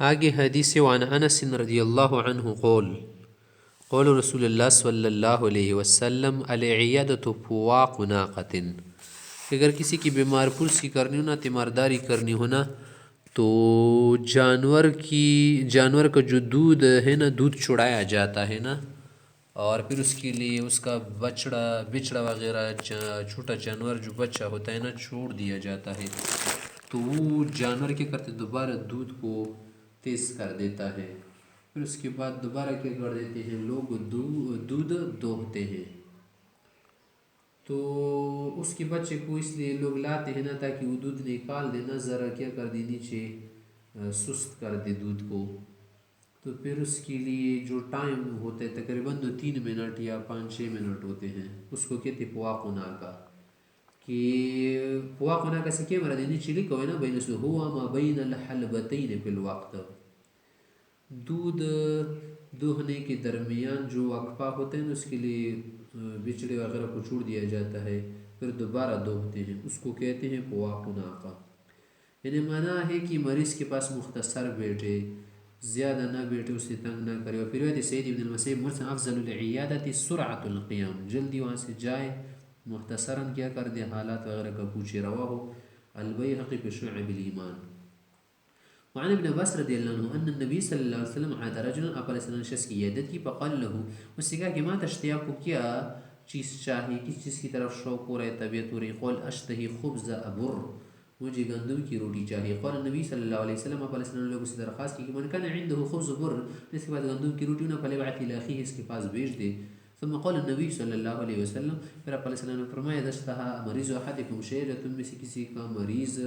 آگے حدیث وعن انس رضی اللہ عنہ قول رسول اللہ صلی اللہ علیہ وسلم العیادت فواق ناقۃ، اگر کسی کی بیمار پرسی کرنی ہونا تیمارداری کرنی ہونا تو جانور کا جو دودھ ہے نا، دودھ چڑھایا جاتا ہے نا، اور پھر اس کے لیے اس کا بچڑا وغیرہ چھوٹا جانور جو بچہ ہوتا ہے نا چھوڑ دیا جاتا ہے، تو وہ جانور کیا کرتے دوبارہ دودھ کو تیز کر دیتا ہے، پھر اس کے بعد دوبارہ کیا کر دیتے ہیں لوگ دودھ دوہتے ہیں، تو اس کے بچے کو اس لیے لوگ لاتے ہیں نا تاکہ وہ دودھ نکال دے نا، ذرا کیا کر دے نیچے سست کر دے دودھ کو، تو پھر اس کے لیے جو ٹائم ہوتا ہے تقریباً 2-3 منٹ یا 5-6 منٹ ہوتے ہیں، اس کو کہتے ہیں فواق ناقہ، کہ فواق ناقہ سے کیا مراد ہے؟ نیچے لکھا ہے نا بین ہوا ما بین الحلبتین فی الوقت، دودھ دوہنے کے درمیان جو وقفہ ہوتا ہے نا اس کے لیے بچڑے وغیرہ کو چھوڑ دیا جاتا ہے، پھر دوبارہ دوہتے ہیں، اس کو کہتے ہیں فواق ناقہ، یعنی معنی ہے کہ مریض کے پاس مختصر بیٹھے، زیادہ نہ بیٹھے، اسے تنگ نہ کرے، اور پھر روایت سعید بن المسیب مرسل افضل العیادت سرعۃ القیام، جلدی وہاں سے جائے، مختصراً کیا کر دے، حالات وغیرہ کا پوچھے، رواہ البیہقی فی شعب الایمان۔ وعن ابن عباس رضی اللہ عنہ ان النبی صلی اللہ علیہ وسلم عاد رجلا، آپ علیہ السلام نے شخص کی عیادت کی، فقال له، اس سے کہا کہ ما تشتہی، آپ کو کیا چیز چاہیے، کس چیز کی طرف شوق ہو رہا ہے، طبیعت ہو رہی ہے؟ قال اشتہی خبز ابر، مجھے گندم کی روٹی چاہیے۔ قال النبی صلی اللہ علیہ وسلم، آپ علیہ السلام نے لوگوں سے درخواست کی کہ من کان عنده خبز بر، جس کے پاس گندم کی روٹی نہ، فلیبعث الی اخیہ، اس کے پاس بھیج دے۔ ثم قال النبی صلی اللہ علیہ وسلم، پھر آپ علیہ السلام نے فرمایا اذا اشتہى مریض احدکم شیئا، تم میں سے کسی کا مریض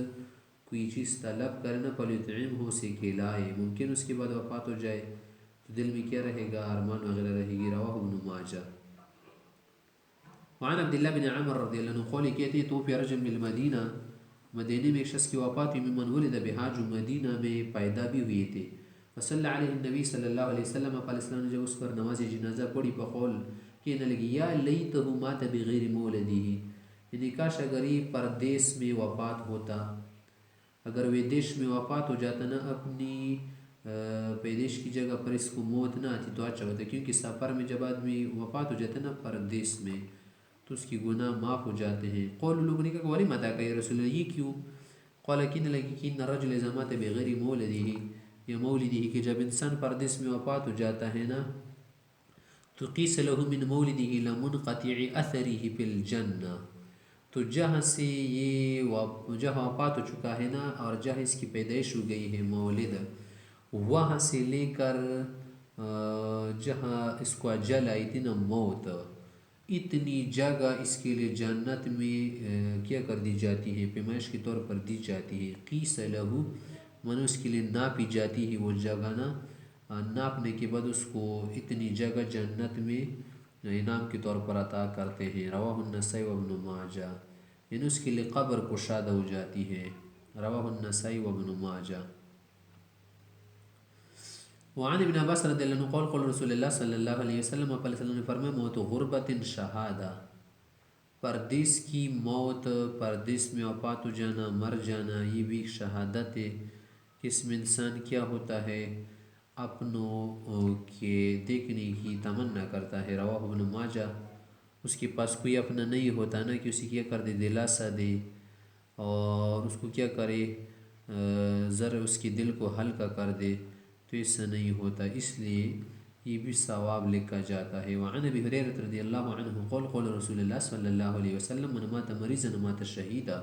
کوئی چیز طلب کرنا، فلیطعمہ، اسے کھلائے، ممکن اس کے بعد وفات ہو جائے تو دل میں کیا رہے گا، ارمان وغیرہ رہے گی، رواہ ابن ماجہ۔ وعن عبداللہ بن عمر رضی اللہ عنہ قول، کہتے ہیں توفی رجل من المدینہ، مدینہ میں ایک شخص کی وفات ہوئی، ممن ولد بہا، جو مدینہ میں پیدا بھی ہوئے تھے، فصلی علیہ النبی صلی اللہ علیہ وسلم، آپ علیہ السلام نے جب اس پر نماز جنازہ پڑھی، فقول، کہنے لگی یا لیتہ مات بغیر مولدہ، یعنی کاش اگر یہ پردیس میں وفات ہوتا، اگر ویدیش میں وفات ہو جاتا نا، اپنی پیدائش کی جگہ پر اس کو موت نہ آتی تو اچھا ہوتا، کیونکہ سفر میں جب آدمی وفات ہو جاتا ہے نا پردیس میں، تو اس کی گناہ معاف ہو جاتے ہیں۔ قول، لوگوں نے کہا کہ وَلِمَ ذَاكَ یا رسول اللہ، یہ کیوں؟ قال، کہنے لگی کہ ان الرجل اذا مات بغیر مولدہ یا مولدہ، کہ جب انسان پردیس میں وفات ہو جاتا ہے نا، تو قیس له من مولدہ لمنقطع اثرہ فی الجنہ، تو جہاں سے جہاں وفات ہو چکا ہے نا، اور جہاں اس کی پیدائش ہو گئی ہے مولد، وہاں سے لے کر جہاں اس کو اجل آئی تھی نا موت، اتنی جگہ اس کے لیے جنت میں کیا کر دی جاتی ہے، پیمائش کے طور پر دی جاتی ہے۔ قیس لہو، من اس کے لیے ناپی جاتی ہے وہ جگہ نا، ناپنے کے بعد اس کو اتنی جگہ جنت میں انعام کے طور پر عطا کرتے ہیں۔ رواہ النسائی وابن ماجہ، یعنی اس کے لیے قبر کشادہ ہو جاتی ہے، رواہ النسائی وابن ماجہ۔ وعن ابن عباس رضی اللہ عنہ قول، قول رسول اللہ صلی اللہ علیہ وسلم، آپ علیہ السلام نے فرمایا موت غربت شہادہ، پردیس کی موت، پردیس میں وفات ہو جانا، مر جانا، یہ بھی ایک شہادت ہے کہ اس میں انسان کیا ہوتا ہے، اپنوں کے دیکھنے کی تمنا کرتا ہے، رواہ ابن ماجہ۔ اس کے پاس کوئی اپنا نہیں ہوتا نا کہ اسے کیا کر دے، دلاسا دے، اور اس کو کیا کرے، ذرا اس کے دل کو ہلکا کر دے، تو ایسا نہیں ہوتا، اس لیے یہ بھی ثواب لکھا جاتا ہے۔ وعن ابی ہریرہ رضی اللہ عنہ قول، قول رسول اللہ صلی اللہ علیہ وسلم من مات مریضا مات شہیدا،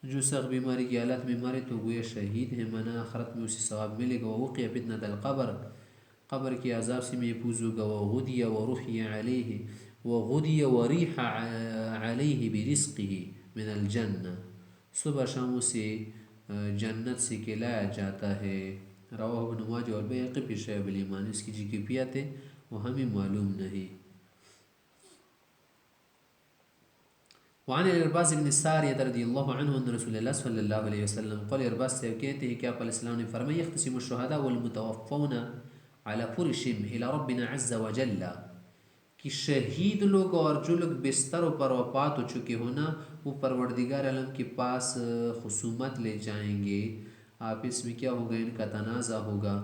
جو سخت بیماری کی حالت میں مرے تو گویا شہید ہے، منا آخرت میں اسے ثواب ملے گا۔ ووقع فتنة القبر، قبر کے عذاب سے محفوظ ہوگا۔ وغدی ورحی علیہ، وغدی وریح علیہ برزقہ من الجنہ، صبح شام اسے جنت سے کھلایا جاتا ہے، رواہ ابن ماجہ والبیہقی فی شعب الایمان۔ اس کی جو کیفیت ہے وہ ہمیں معلوم نہیں۔ وعن الارباز بن ساریہ رضی اللہ عنہ ان رسول اللہ صلی اللہ علیہ وسلم قال، ارباز سے کہتے ہیں کہ آپ علیہ السلام نے فرمایا یختصم الشہداء والمتوفون على فرشهم الى ربنا عز وجل، کہ شہید لوگ اور جو لوگ بستروں پر وفات ہو چکے ہونا، وہ پروردگار عالم کے پاس خصومت لے جائیں گے آپس میں کیا ہوگا، ان کا تنازع ہوگا۔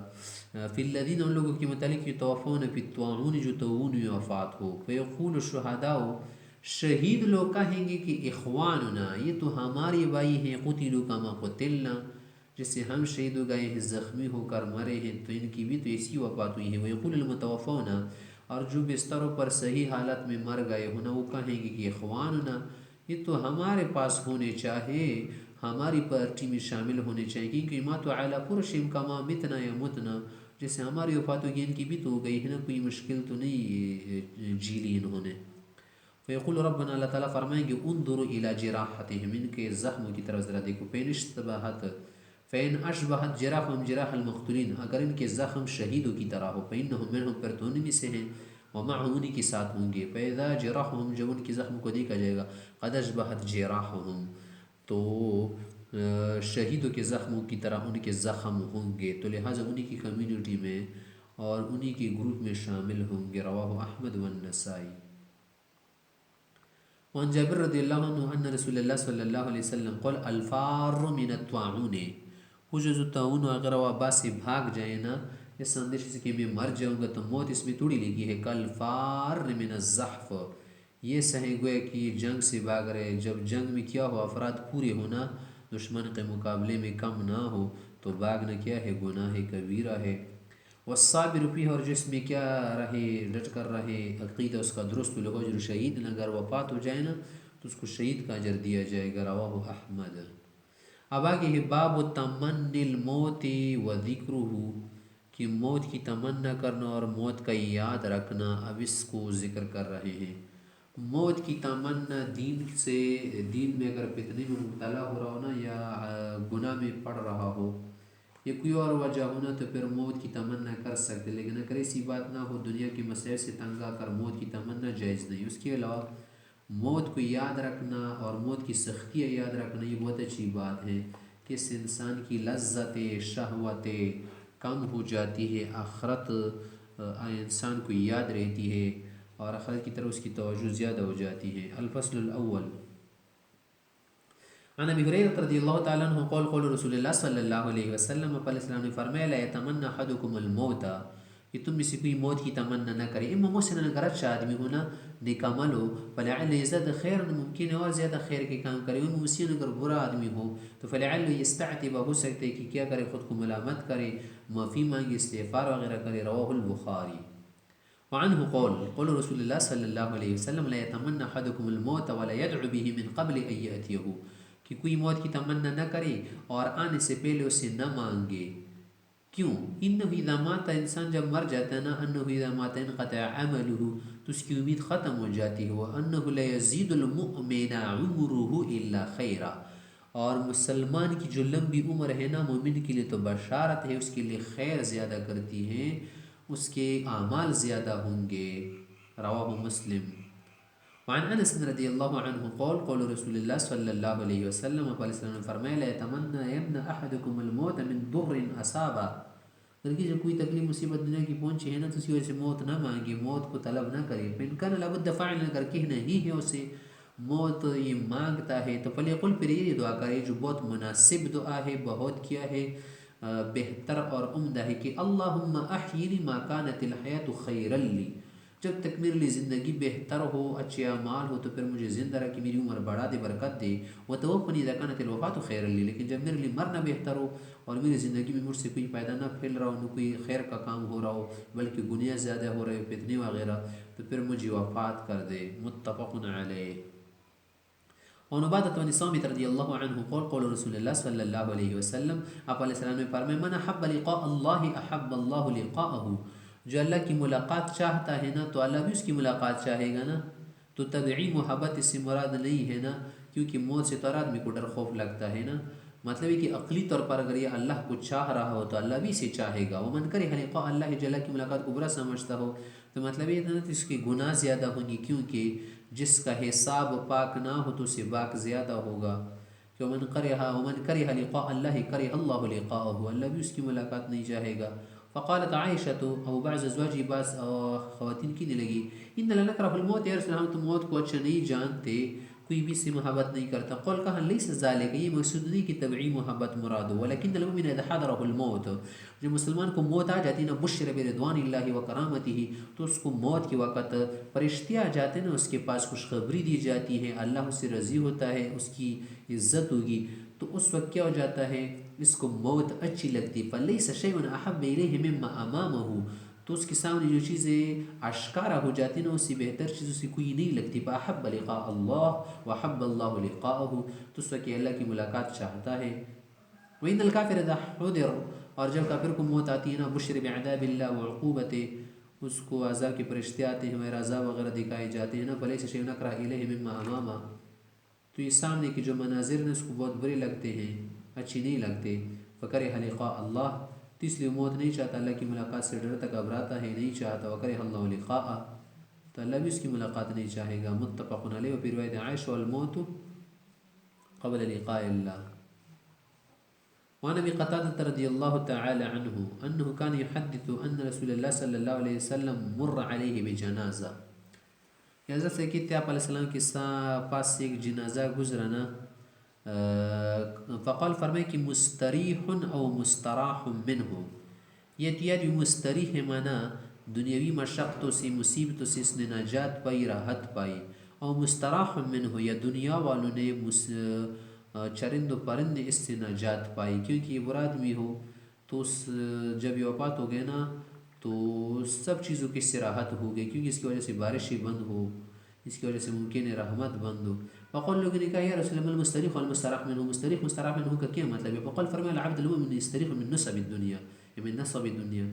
فی الذین، ان لوگوں کے متعلق یتوفون فی الطاعون، جو طاعون میں وفات ہو، فیقول الشہداء، شہید لوگ کہیں گے کہ اخواننا، یہ تو ہمارے بھائی ہیں، قتلوا کما قتلنا، جس سے ہم شہید ہو گئے ہیں، زخمی ہو کر مرے ہیں، تو ان کی بھی تو ایسی وفات ہوئی ہے۔ ویقول المتوفون، اور جو بستروں پر صحیح حالت میں مر گئے ہونا، وہ کہیں گے کہ اخواننا، یہ تو ہمارے پاس ہونے چاہے، ہماری پارٹی میں شامل ہونے چاہیے، کیونکہ ماتوا علی فرشہم کما متنا یموتنا، جیسے ہماری وفات ہوگی ان کی بھی تو ہو گئی ہے نا، کوئی مشکل تو نہیں جی لی انہوں نے۔ فیقول ربنا، اللہ تعالیٰ فرمائیں گے انظروا الی جراحتہم، ان کے زخموں کی طرف ذرا دیکھو، فین اشبہت جراحہم جراح المقتولین، اگر ان کے زخم شہیدوں کی طرح ہو، فإنہم منہم، پھر تو ان میں سے ہیں، ومعہم، انہی کے ساتھ ہوں گے، فإذا جراحہم، جب ان کے زخم کو دیکھا جائے گا، قد اشبہت جراحہم، تو شہیدوں کے زخموں کی طرح ان کے زخم ہوں گے، تو لہٰذا انہی کی کمیونٹی میں اور انہی کے گروپ میں شامل ہوں گے۔ رواہ احمد والنسائی۔ وعن جابر رضی اللہ عنہ ان رسول اللہ صلی اللہ علیہ وسلم قال الفار من الطاعون، وہ جو طاعون وغیرہ وبا سے بھاگ جائے نا، اس اندیشے سے کہ میں مر جاؤں گا تو موت اس میں تھوڑی لگی ہے، کل فار من الزحف، یہ سہیں گویا کہ یہ جنگ سے بھاگ رہے، جب جنگ میں کیا ہو، افراد پورے ہونا دشمن کے مقابلے میں کم نہ ہو، تو بھاگنا کیا ہے، گناہ کبیرہ ہے۔ والصابر فیہ، اور جس میں کیا رہے، ڈٹ کر رہے، عقیدہ اس کا درست، الحجر شہید، اگر وفات ہو جائے نا تو اس کو شہید کا اجر دیا جائے گا۔ رواہ احمد۔ اب آگے ہے باب تمنی الموت و ذکرہ، کہ موت کی تمنا کرنا اور موت کا یاد رکھنا، اب اس کو ذکر کر رہے ہیں۔ موت کی تمنا دین سے، دین میں اگر فتنے میں مبتلا ہو رہا ہو نا، یا گناہ میں پڑ رہا ہو، یا کوئی اور وجہ ہونا، تو پھر موت کی تمنا کر سکتے، لیکن اگر ایسی بات نہ ہو، دنیا کی مسائل سے تنگ آ کر موت کی تمنا جائز نہیں۔ اس کے علاوہ موت کو یاد رکھنا اور موت کی سختیاں یاد رکھنا، یہ بہت اچھی بات ہے کہ اس سے انسان کی لذتیں، شہوتیں کم ہو جاتی ہے، آخرت انسان کو یاد رہتی ہے، اور آخرت کی طرف اس کی توجہ زیادہ ہو جاتی ہے۔ الفصل الاول، عن ابی ہریرہ رضی اللہ تعالیٰ عنہ قال قول رسول اللہ صلی اللہ علیہ وسلم، آپ علیہ السلام نے فرمایا، لا یتمنى احدکم الموت، کہ تم میں سے کوئی موت کی تمنا نہ کرے، اما محسن، اگر اچھا آدمی ہونا، نیک عمل ہو، فلعل یزداد خیرا، ممکن ہے اور زیادہ خیر کے کام کرے، اما مسیح، اگر برا آدمی ہو تو فلعل یستعتب، ہو سکتے کہ کیا کرے، خود کو ملامت کرے، معافی مانگے، استغفار وغیرہ کرے۔ رواہ البخاری۔ وعنہ قول قول رسول اللہ صلی اللہ علیہ وسلم، لا یتمنى احدکم الموت ولا يدعو به من قبل ان یأتیہ، کہ کوئی موت کی تمنا نہ کرے اور آنے سے پہلے اسے نہ مانگے۔ کیوں؟ انہ اذا مات، انسان جب مر جاتا ہے نا، انہ اذا مات انقطع عملہ، تو اس کی امید ختم ہو جاتی ہے، وانہ لا یزید المؤمن عمره الا خیرا، اور مسلمان کی جو لمبی عمر ہے نا، مومن کے لیے تو بشارت ہے، اس کے لیے خیر زیادہ کرتی ہے، اس کے اعمال زیادہ ہوں گے۔ رواہ مسلم۔ وعن انس رضی اللہ عنہ قول قول رسول اللہ صلی اللہ علیہ وسلم، آپ علیہ السلام نے فرمایا، لا یتمنى احدکم الموت من ضر اصابہ، بلکہ جب کوئی تکلیف مصیبت دنیا کی پہنچے ہے نا، تو اسی وجہ سے موت نہ مانگے، موت کو طلب نہ کرے، فإن كان لابد فاعلا، اگر کہنا ہی ہے اسے موت یہ مانگتا ہے، تو فلیقل، پھر یہ دعا کرے جو بہت مناسب دعا ہے، بہت کیا ہے بہتر اور عمدہ ہے، کہ اللہم احیینی ما کانت الحیاة خیرا لی، جب تک میرے لیے زندگی بہتر ہو، اچھے اعمال ہو، تو پھر مجھے زندہ رکھ کے میری عمر بڑھا دے، برکت دے، وتوفنی اذا کانت الوفاة خیرا لی، لیکن جب میرے لیے مرنا بہتر ہو اور میری زندگی میں مجھ سے کوئی فائدہ نہ پھیل رہا ہو، نہ کوئی خیر کا کام ہو رہا ہو، بلکہ گناہ زیادہ ہو رہے، فتنے وغیرہ، تو پھر مجھے وفات کر دے۔ متفق علیہ۔ وعن عبادۃ بن صامت رضی اللہ عنہ قول قول رسول اللہ صلی اللہ علیہ وسلم، آپ علیہ السلام نے فرمایا، من احب لقاء اللہ احب اللہ لقاءہ، جو اللہ کی ملاقات چاہتا ہے نا، تو اللہ بھی اس کی ملاقات چاہے گا نا۔ تو طبعی محبت اس سے مراد نہیں ہے نا، کیونکہ موت سے تو ہر آدمی کو ڈر خوف لگتا ہے نا، مطلب ہے کہ عقلی طور پر اگر یہ اللہ کو چاہ رہا ہو تو اللہ بھی اسے چاہے گا۔ ومن کرہ لقاء اللہ، جو اللہ کی ملاقات کو برا سمجھتا ہو، تو مطلب یہ نا اس کے گناہ زیادہ ہوں گے، کیونکہ جس کا حساب پاک نہ ہو تو اسے باک زیادہ ہوگا۔ کہ ومن کرہ لقاء اللہ کرہ اللہ لقاءہ، اللہ بھی اس کی ملاقات نہیں چاہے گا۔ فقالت عائشہ، تو ابو بعض ازواجی، بعض خواتین کہنے لگی، ان لنکرہ الموت، یا رسول اللہ، ہم تو موت کو اچھا نہیں جانتے، کوئی بھی اس سے محبت نہیں کرتا. قول کہا لیس ذالک، یہ مقصود نہیں کہ طبعی محبت مراد ہو، ولکن المؤمن اذا حضرہ الموت، جو مسلمان کو موت آ جاتی نا، بشر برضوان اللہ و کرامتہ، تو اس کو موت کے وقت فرشتے آ جاتے ہیں نا، اس کے پاس خوشخبری دی جاتی ہے، اللہ اس سے راضی ہوتا ہے، اس کی عزت ہوگی. تو اس وقت کیا ہو جاتا ہے، اس کو موت اچھی لگتی. فلیس شیء احب الیہ مما امامہ، تو اس کے سامنے جو چیزیں اشکارا ہو جاتی ہیں نا، اس سے بہتر چیز اسے کوئی نہیں لگتی. فاحب لقاء اللہ وحب اللہ لقاءہ، تو اس وقت اللہ کی ملاقات چاہتا ہے. وإن الکافر اذا حضر، اور جب کافر کو موت آتی ہے نا، بشر بعذاب اللہ وعقوبتہ، اس کو عذاب کے فرشتے آتے ہیں اور عذاب وغیرہ دکھائے جاتے ہیں نا. فلیس شیء اکرہ الیہ مما امامہ، تو یہ سامنے کے جو مناظر ہیں اس کو بہت برے لگتے ہیں، اچھی نہیں لگتے. فکرہ لقاء اللہ، تو اس لیے موت نہیں چاہتا، اللہ کی ملاقات سے ڈرتا گھبراتا ہے، نہیں چاہتا. وکرہ اللہ لقاءہ، تو اللہ بھی اس کی ملاقات نہیں چاہے گا. متفق علیہ. وفی روایت عائشہ الموت قبل لقاء اللہ. وعن ابی قتادہ رضی اللہ تعالی عنہ انہ کان یحدث ان رسول اللہ صلی اللہ علیہ وسلم مر علیہ بجنازہ، یہ حضرت سے کہ آپ علیہ السلام کے پاس سے ایک جنازہ گزرنا. فقال، فرمائے کہ مستریح او مستراح منہ، یہ دیا جو مستریح ہے مانا دنیاوی مشقتوں سے، مصیبتوں سے اس نے نجات پائی، راحت پائی. اور مستراح منہ، یا دنیا والوں نے چرند و پرند اس سے نجات پائی، کیونکہ یہ برا آدمی ہو تو اس جب یہ وفات ہو گئے نا تو سب چیزوں کی اس سے راحت ہو گئی، کیونکہ اس کی وجہ سے بارشیں بند ہو، اس کی وجہ سے ممکن ہے رحمت بند ہو. فقال، لوگوں نے کہا یا رسول اللہ المستریح والمستراح منہ، مستریح مستراح منہ کا کیا مطلب ہے؟ فقال، فرمایا العبد المؤمن یستریح من نصب الدنیا، من نصب الدنیا،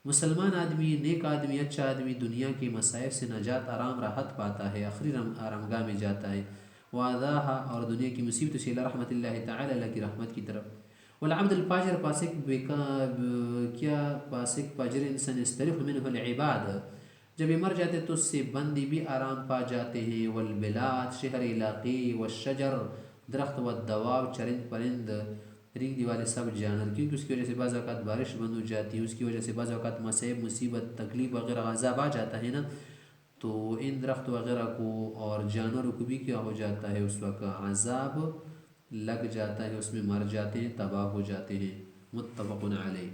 مسلمان آدمی، نیک آدمی، اچھا آدمی دنیا کے مصائب سے نجات، آرام، راحت پاتا ہے، آخری آرامگاہ میں جاتا ہے. وعداہا، اور دنیا کی مصیبتوں سے، الى رحمت اللہ تعالی، اللہ کی رحمت کی طرف. والعبد الفاجر، فاسق فاجر انسان، یستریح منہ العباد، جب یہ مر جاتے تو اس سے بندی بھی آرام پا جاتے ہیں. والبلاد، شہر علاقے، والشجر، درخت، والدواب، چرند پرند، رینگنے والے سب جانور، کیونکہ اس کی وجہ سے بعض اوقات بارش بند ہو جاتی ہے، اس کی وجہ سے بعض اوقات مصائب، مصیبت، تکلیف وغیرہ عذاب آ جاتا ہے نا، تو ان درخت وغیرہ کو اور جانوروں کو بھی کیا ہو جاتا ہے، اس وقت عذاب لگ جاتا ہے، اس میں مر جاتے ہیں، تباہ ہو جاتے ہیں. متفق علیہ.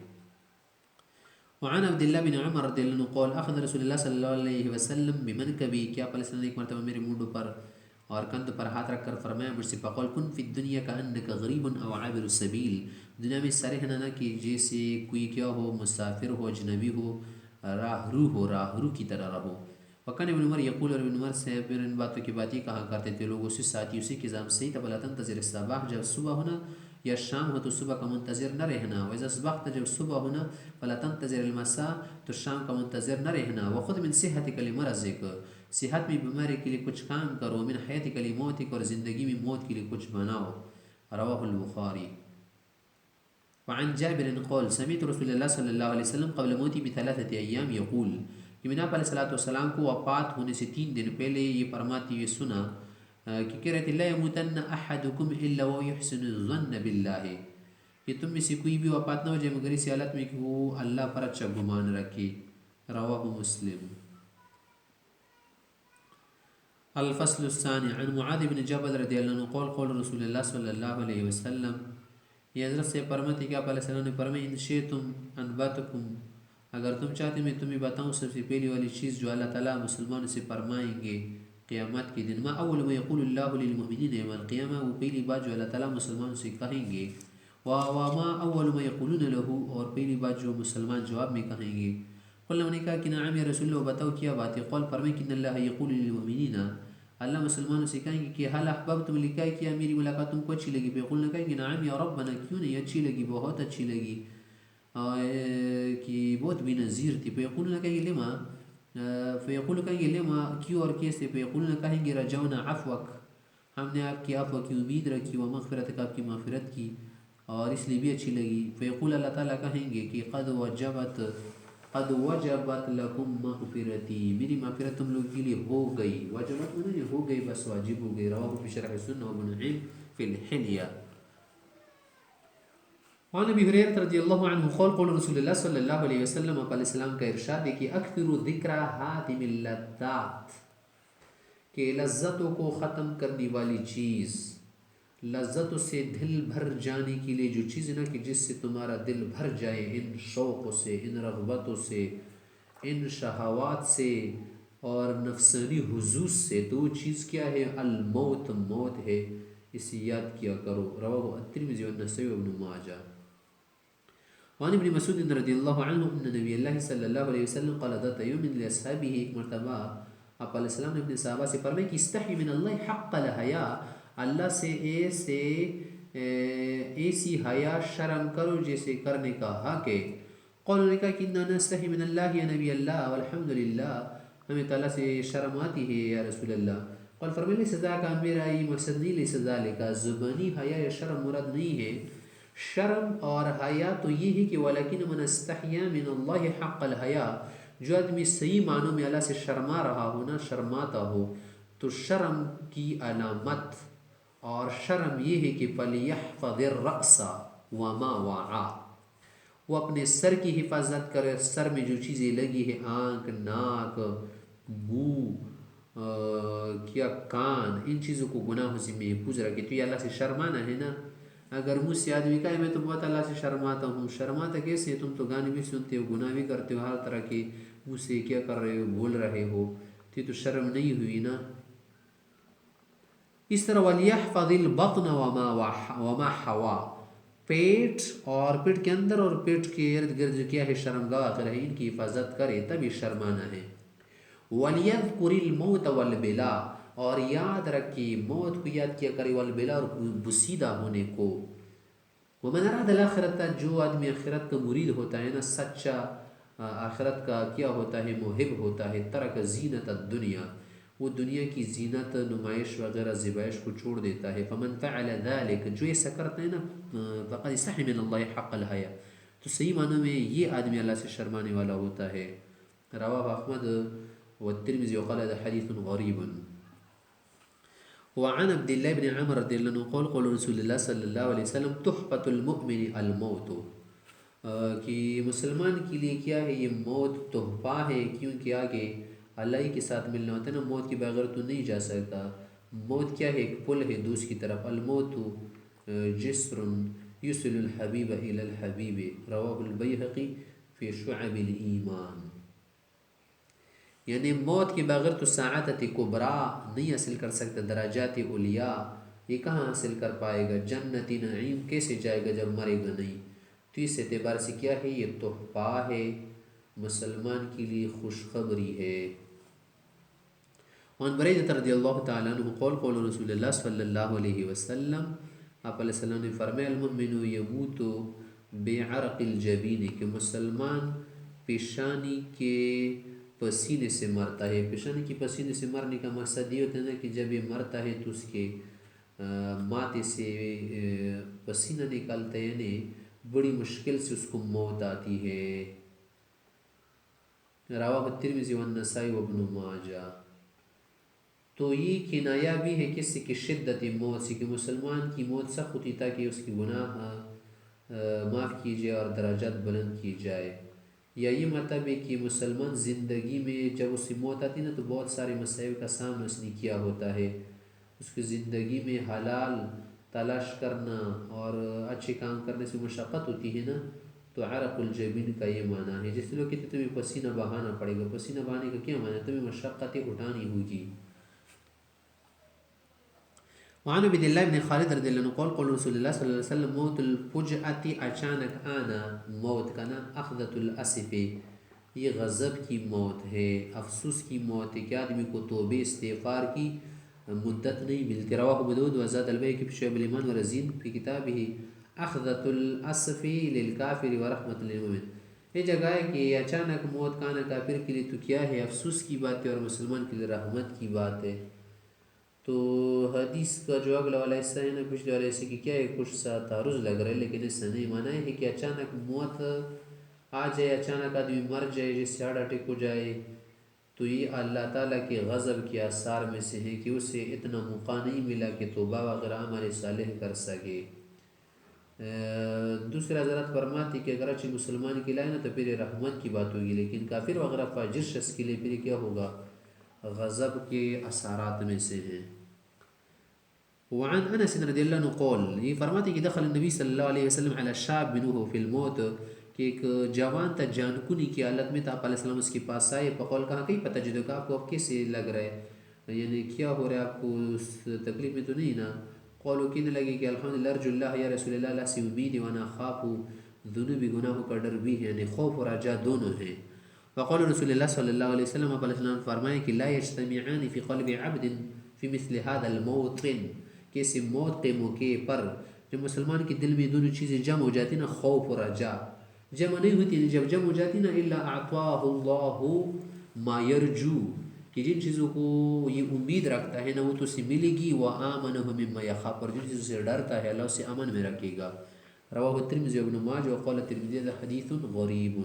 وعن عبد اللہ بن عمر رضی اللہ عنہ قال اخذ رسول اللہ صلی اللہ علیہ وسلم بمنکبی، کیا پلسلام ایک مرتبہ میرے مونڈوں پر اور کندھ پر ہاتھ رکھ کر فرمایا مجھ سے، فقال کن فی الدنیا کانک غریب او عابر السبیل، دنیا میں اس طرح رہنا کہ جیسے کوئی کیا ہو، مسافر ہو، اجنبی ہو، راہرو کی طرح رہو. وکان ابن عمر یقول، اور ابن عمر سے پھر ان باتوں کی بات یہ کہا کرتے تھے لوگوں سے، ساتھی اسی کے زام سے، فلا تنتظر الصباح، جب صبح ہونا یا شام ہو تو صبح کا منتظر نہ رہنا. وإذا اصبحت، جب صبح ہونا، فلا تنتظر المساء، تو شام کا منتظر نہ رہنا. وخذ من صحتک لمرضک، صحت میں بیماری کے لیے کچھ کام کرو. من حیاتک لموتک، اور زندگی میں موت کے لیے کچھ بناؤ. رواہ البخاری. وعن جابر قال سمعت رسول اللہ صلی اللہ علیہ وسلم قبل موتی بثلاثة ایام یقول، کہ نبی علیہ السلام کو وفات ہونے سے 3 دن پہلے یہ فرماتے ہوئے سنا کہ کہہ رہے تھے لا یموتن احدکم الا ویحسن الظن باللہ، کہ تم میں سے کوئی بھی وفات نہ ہو جائے مگر اس حالت میں کہ وہ اللہ پر اچھا گمان رکھے. رواہ مسلم. الفصل الثانی. عن معاذ بن جبل رضی اللہ عنہ قال قول رسول اللہ صلی اللہ علیہ وسلم، یہ حضرت سے فرماتے کہ آپ علیہ السلام نے فرمایا ان شئتم انباتکم، اگر تم چاہتے میں تمہیں بتاؤں سب سے پہلی والی چیز جو اللہ تعالیٰ مسلمانوں سے فرمائیں گے قیامت کے دن. ما اول ما یقول اللہ للمؤمنین یوم القیامہ، وہ پہلی بات جو اللہ تعالیٰ مسلمانوں سے کہیں گے. وما اول ما یقولون له، اور پہلی بات جو مسلمان جواب میں کہیں گے. قلنا، نے کہا کہ نعم یا رسول اللہ، بتاؤ کیا بات ہے. قال، فرمائے کہ ان اللہ یقول للمؤمنین، اللہ مسلمانوں سے کہیں گے کہ حل احببتم، لکھا ہے کیا میری ملاقات تم کو اچھی لگی؟ فیقولنا، کہیں گے نعم یا ربنا، کیوں نہیں اچھی لگی، بہت اچھی لگی، کہ بہت بے نظیر تھی. فیقولنا، کہیں گے لما، فیقول، کہیں گے لما، کیوں اور کیسے؟ فیقولنا، کہیں گے رجونا عفوک، ہم نے آپ کی عفو کی امید رکھی، و مغفرتک، آپ کی مغفرت کی، اور اس لیے بھی اچھی لگی. فیقول، اللہ تعالیٰ کہیں گے کہ قد وجبت لکم مغفرتی، میری مغفرت تم لوگ کے لیے ہو گئی. وجبت انہیں ہو گئی، بس واجب ہو گئی. رواہ فی شرح السنہ وابن نعیم فی الحلیہ. وعن ابی ہریرہ رضی اللہ عنہ قال قول رسول اللہ صلی اللہ علیہ وسلم، علیہ السلام کا ارشاد ہے کہ اکثروا ذکر حاتم اللذات، کہ لذتوں کو ختم کرنے والی چیز، لذتوں سے دل بھر جانے کے لیے جو چیز نا کہ جس سے تمہارا دل بھر جائے ان شوقوں سے، ان رغبتوں سے، ان شہوات سے اور نفسانی حضوص سے، تو وہ چیز کیا ہے؟ الموت، موت ہے، اسے یاد کیا کرو۔ رواہ الترمذی والنسائی وابن ماجہ۔ وعن ابن مسعود رضی اللہ عنہ ان نبی اللہ صلی اللہ علیہ وسلم قال ذات یوم لاصحابہ، ایک مرتبہ آپ علیہ السلام نے اپنے صحابہ سے فرمایا کہ استحی من اللہ حق الحیا، اللہ سے ایسی حیا شرم کرو جیسے کرنے کا حق ہے۔ قالوا نے کہا کہ اننا نستحی من اللہ یا نبی اللہ والحمد للہ، ہمیں تعالیٰ سے شرم آتی ہے یا رسول اللہ۔ قال فرمائے لیس ذاک، میرا یہ مقصد نہیں، لیس ذالک زبانی حیا یا شرم مراد نہیں ہے۔ شرم اور حیا تو یہ ہے کہ ولیکن من استحیا من اللہ حق الحیا، جو آدمی صحیح معنوں میں اللہ سے شرما رہا ہو نا، شرماتا ہو، تو شرم کی علامت اور شرم یہ ہے کہ فلیحفظ الرأس وما وعى، وہ اپنے سر کی حفاظت کرے، سر میں جو چیزیں لگی ہے، آنکھ، ناک، منہ، کیا کان، ان چیزوں کو گناہوں سے محفوظ رکھے۔ تو یہ اللہ سے شرمانا ہے نا۔ اگر مجھ سے آدمی کہے میں تو بہت اللہ سے شرماتا ہوں، شرماتا کیسے؟ تم تو گانے بھی سنتے ہو، گناہ بھی کرتے ہو، ہر طرح کے مجھ سے کیا کر رہے ہو، بول رہے ہو، تو شرم نہیں ہوئی نا۔ اس طرح وَلْيَحْفَظِ الْبَطْنَ وَمَا حَوَى، پیٹ اور پیٹ کے اندر اور پیٹ کے ارد گرد جو کیا ہے شرمگاہ آخر ہے، ان کی حفاظت کرے تب یہ شرمانا ہے۔ وَلْيَذْكُرِ الْمَوْتَ وَالْبِلَا، اور یاد رکھے موت کو یاد کیا کرے، والبلا، اور بسیدہ ہونے کو۔ وَمَنْ أَرَادَ الْآخِرَةَ، جو آدمی آخرت کا مرید ہوتا ہے نا، سچا آخرت کا کیا ہوتا ہے، محب ہوتا ہے، ترک زینت الدنیا، وہ دنیا کی زینت، نمائش وغیرہ زیبائش کو چھوڑ دیتا ہے۔ فَمَنْ فَعَلَ ذَلِكَ، جو ایسا کرتا ہے نا، فَقَدْ اسْتَحْيَا مِنَ اللَّهِ حَقَّ الْحَيَاءِ، تو صحیح معنوں میں یہ آدمی اللہ سے شرمانے والا ہوتا ہے۔ رواہ احمد والترمذی وقال هذا حدیث غریب۔ وعن عبد الله بن عمر رضی اللہ عنہ قال قال رسول اللہ صلی اللہ علیہ وسلم تحفۃ المؤمن الموت، کہ مسلمان کے لیے کیا ہے یہ موت تحفہ ہے، کیونکہ آگے اللہ ہی کے ساتھ ملنا ہوتا ہے نا، موت کے بغیر تو نہیں جا سکتا۔ موت کیا ہے؟ ایک پل ہے دوسری کی طرف۔ الموت جسر یوصل الحبیب الی الحبیب، رواہ البیہقی فی شعب الایمان، یعنی موت کے بغیر تو سعادت کبریٰ نہیں حاصل کر سکتا، درجات علیاء یہ کہاں حاصل کر پائے گا، جنتی نعیم کیسے جائے گا جب مرے گا نہیں۔ تو اس اعتبار سے کیا ہے یہ تحفہ ہے، مسلمان کے لیے خوشخبری ہے۔ وعن بریدہ رضی اللہ تعالیٰ عنہ قول قول رسول اللہ صلی اللہ علیہ وسلم، آپ علیہ السلام نے فرمایا المؤمن یموت بعرق الجبین، کہ مسلمان پیشانی کے پسینے سے مرتا ہے۔ پیشانی کی پسینے سے مرنے کا مقصد یہ ہوتا ہے نا کہ جب یہ مرتا ہے تو اس کے ماتھے سے پسینہ نکالتا ہے، یعنی بڑی مشکل سے اس کو موت آتی ہے۔ رواہ الترمذی والنسائی وابن ماجہ۔ تو یہ کنایہ بھی ہے کسی کی شدت موت سے، کہ مسلمان کی موت سخت ہوتی تاکہ اس کی گناہ معاف کی جائے اور درجات بلند کی جائے، یا یہ مطلب ہے کہ مسلمان زندگی میں جب اس کی موت آتی نا تو بہت سارے مسائل کا سامنا اس نے کیا ہوتا ہے، اس کی زندگی میں حلال تلاش کرنا اور اچھے کام کرنے سے مشقت ہوتی ہے نا، تو عرق الجبین کا یہ معنی ہے۔ جیسے لوگ کہتے ہیں تمہیں پسینہ بہانا پڑے گا، پسینہ بہانے کا کیا معنی ہے؟ تمہیں مشقتیں اٹھانی ہوگی۔ وعن عبد اللہ بن خالد رضی اللہ عنہ قال قال رسول اللہ صلی اللہ علیہ وسلم موت الفجعت، اچانک آنا موت کا نا، اخذت الاسف، یہ غضب کی موت ہے، افسوس کی موت ہے، کہ آدمی کو توبہ استغفار کی مدت نہیں ملتی۔ رواہ ابو داؤد وزاد البیہقی فی شعب الایمان ورزین فی کتابہ اخذت الاسف للکافر ورحمۃ للمؤمن، یہ جگہ ہے کہ اچانک موت کا آنا کافر کے لیے تو کیا ہے افسوس کی بات ہے، اور مسلمان کے لیے رحمت کی بات ہے۔ تو حدیث کا جو اگلا والا حصہ ہے نا، پچھلے والے حصے کی کیا ہے، کچھ سا تعارض لگ رہا ہے، لیکن ایسا نہیں مانا ہے کہ اچانک موت آ جائے، اچانک آدمی مر جائے، جیسے ہارٹ اٹیک ہو جائے، تو یہ اللہ تعالیٰ کے غضب کے آثار میں سے ہے کہ اسے اتنا موقع نہیں ملا کہ توبہ وغیرہ عمل صالح کر سکے۔ دوسرے حضرات فرماتے کہ اگر اچھی مسلمان کے لائے نا تو پھر رحمت کی بات ہوگی، لیکن کافر وغیرہ فاجر شخص کے لیے پھر کیا ہوگا، غضب کے اثرات میں سے ہیں۔ وعن انس رضی اللہ عنہ قول، یہ فرماتے کہ دخل النبی صلی اللہ علیہ وسلم علی شاب منه فی الموت، کہ ایک جوان تھا جان کنی کی حالت میں تھا، آپ علیہ السلام اس کے پاس آئے، فقول کہا کئی پتہ جدو کہ آپ کو اب کیسے لگ رہا ہے، یعنی کیا ہو رہا ہے آپ کو، اس تکلیف میں تو نہیں نا؟ قولو کہنے لگے کہ الحمدللہ ارجو اللہ یا رسول اللہ، اللہ سے امید ہے، وانا خاف ذنوبی گناہوں کا ڈر بھی ہے، یعنی خوف اور رجا دونوں ہیں۔ وقول رسول اللہ صلی اللہ علیہ وسلم، آپ علیہ السلام فرمائے کہ لا یجتمعان فی قلب عبد فی مثل هذا الموطن، کہ اس موت کے موقع پر جب مسلمان کے دل میں دونوں چیزیں جمع ہو جاتی نا، خوف اور رجا جمع نہیں ہوتی، جب جمع ہو جاتی نا، الا اعطاہ اللہ ما یرجو، کہ جن چیزوں کو یہ امید رکھتا ہے نا وہ تو اسے ملے گی، وآمنہ مما یخاف، اور جن چیزوں سے ڈرتا ہے اللہ اسے امن میں رکھے گا۔ رواہ الترمذی وابن ماجہ وقال الترمذی هذا حدیث غریب۔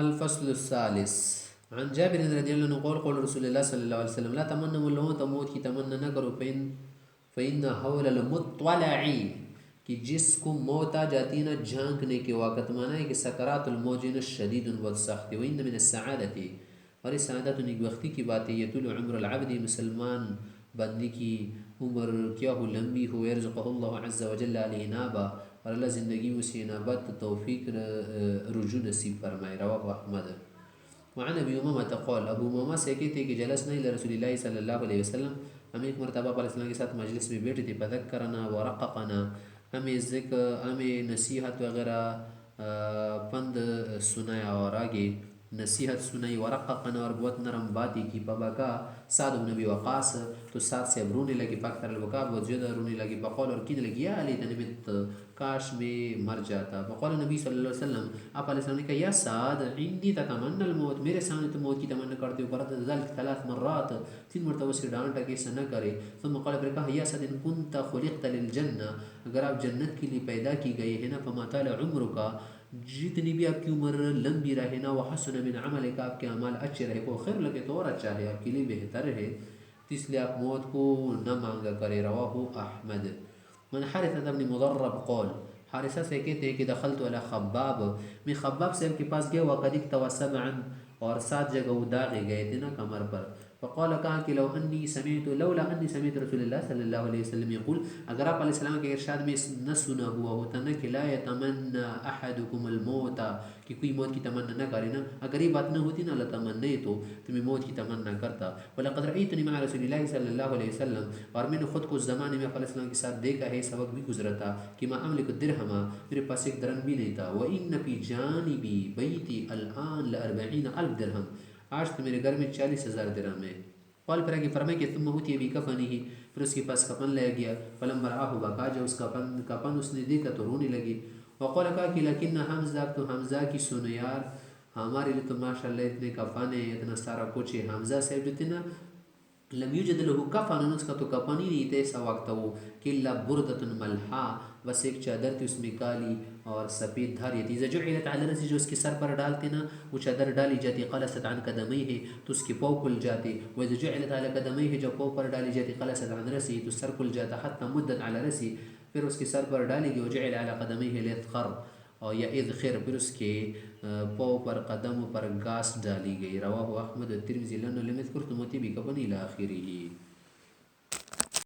الفصل الثالث، عن جابر رضی اللہ عنہ قول قول رسول اللہ صلی اللہ علیہ وسلم، لا تمنوا الموت، موت کی تمنا نہ کرو، فإن حول المطلع، کہ جس کو موت آ جاتی ہے نا جھانکنے کے وقت، مانا ہے کہ سکرات الموت شدید بہت سخت ہے، وإن من السعادت، اور اس سعادت ایک وقتی کی بات ہے، یطول عمر العبد، مسلمان بندی کی عمر کیا ہو لمبی ہو، یرزقہ اللہ عز وجل علیہ نابا، اور اللہ زندگی میں اسے نابت توفیق رجوع نصیب فرمائے۔ رواہ احمد۔ وعن ابی امامہ قول، ابو امامہ سے کہتے کہ جلسنا الی رسول اللہ صلی اللہ علیہ وسلم، ہم ایک مرتبہ علیہ السلام کے ساتھ مجلس میں بیٹھے تھے، فذکرنا ورققنا، ہمیں ذکر، ہمیں نصیحت وغیرہ پند سنایا اور آگے نصیحت سنائی، ورققنا، اور بہت نرم باتیں کی، فبکا سعد بن ابی وقاص، تو سعد سے اب رونے لگے، فاکثر البکا، بہت زیادہ رونے لگے، فقول، اور کہنے لگے، یا لیتنی مت، کاش میں مر جاتا، فقال نبی صلی اللہ علیہ وسلم، آپ علیہ السلام نے کہا، یا سعد عندی تتمنى الموت، میرے سامنے تو موت کی تمنا کرتے ہو، فرد ذلك 3 مرات، 3 مرتبہ سے ڈانٹا کہ ایسا نہ کرے، ثم قال، پھر کہا، یا سعد ان كنت خلقت للجنہ، اگر آپ جنت کے لیے پیدا کی گئے ہیں نا، فما طال عمرك، جتنی بھی آپ کی عمر لمبی رہے نا، وحسن من عملك، آپ کے اعمال اچھے رہے، وہ خیر لگے تو اور اچھا ہے، آپ کے لیے بہتر ہے، تو اس لیے آپ موت کو نہ مانگا کرے۔ رواہ احمد۔ من حارثة بن مضرب قول، حارثہ سے کہتے ہیں کہ دخلت علی خباب، میں خباب صاحب کے پاس گیا، وقد اکتوى سبعا، اور 7 جگہ وہ داغے گئے تھے نا کمر پر، فقال، کہا کہ لولا انی سمعت رسول اللہ صلی اللہ علیہ وسلم یقول، اگر آپ علیہ السلام کے ارشاد میں نہ سنا ہوا ہوتا نا کہ لا یتمنى احدکم الموت، کہ کوئی موت کی تمنا نہ کرے نا، اگر یہ بات نہ ہوتی نا لتمنیت، تو میں موت کی تمنا کرتا، ولقد رأیتنی مع رسول اللہ صلی اللہ علیہ وسلم، اور میں نے خود کو اس زمانے میں علیہ السلام کے ساتھ دیکھا ہے، سبق بھی گزرا تھا کہ ما املک الدرہما، میرے پاس ایک درہم بھی نہیں تھا، وَإِنَّ فِي جَانِبِ بَيْتِ الْآن ل40,000 درہم، آج تو میرے گھر میں 40,000 درہم ہے۔ قال، پھر آگے فرمائے کہ ثم اوتی بکفنہ، پھر اس کے پاس کفن لے گیا، فلما رآہ بکا، جب اس کفن اس نے دیکھا تو رونے لگی، وقال، کہا کہ لیکن حمزہ، تو حمزہ کی سنو یار، ہمارے لیے تو ماشاءاللہ اتنے کفن ہے، اتنا سارا کچھ ہے، حمزہ صاحب جو تھے نا، لم یوجد له کفن، اس کا تو کفن ہی نہیں تھا ایسا وقت وہ، کہ الا بردۃ ملحا، بس ایک چادر تھی اس میں کالی اور سفید دھاری تھی، اذا جعلت علی رأسه، جو اس کے سر پر ڈالتے نا، وہ چادر ڈالی جاتی، قلصت عن قدمیہ، تو اس کے پاؤں کھل جاتے، واذا جعلت علی قدمیہ، جب پاؤں پر ڈالی جاتی، قلصت عن رأسه، تو سر کھل جاتا، حتی مدت علی رأسه، پھر اس کے سر پر ڈالے گی، وجعل علی قدمیہ الاذخر، اور یا اذخر، پھر اس کے پاؤں پر قدموں پر گاس ڈالی گئی۔ رواہ احمد الترمذی لن لم يذكر ثم بکفن الى آخرہ۔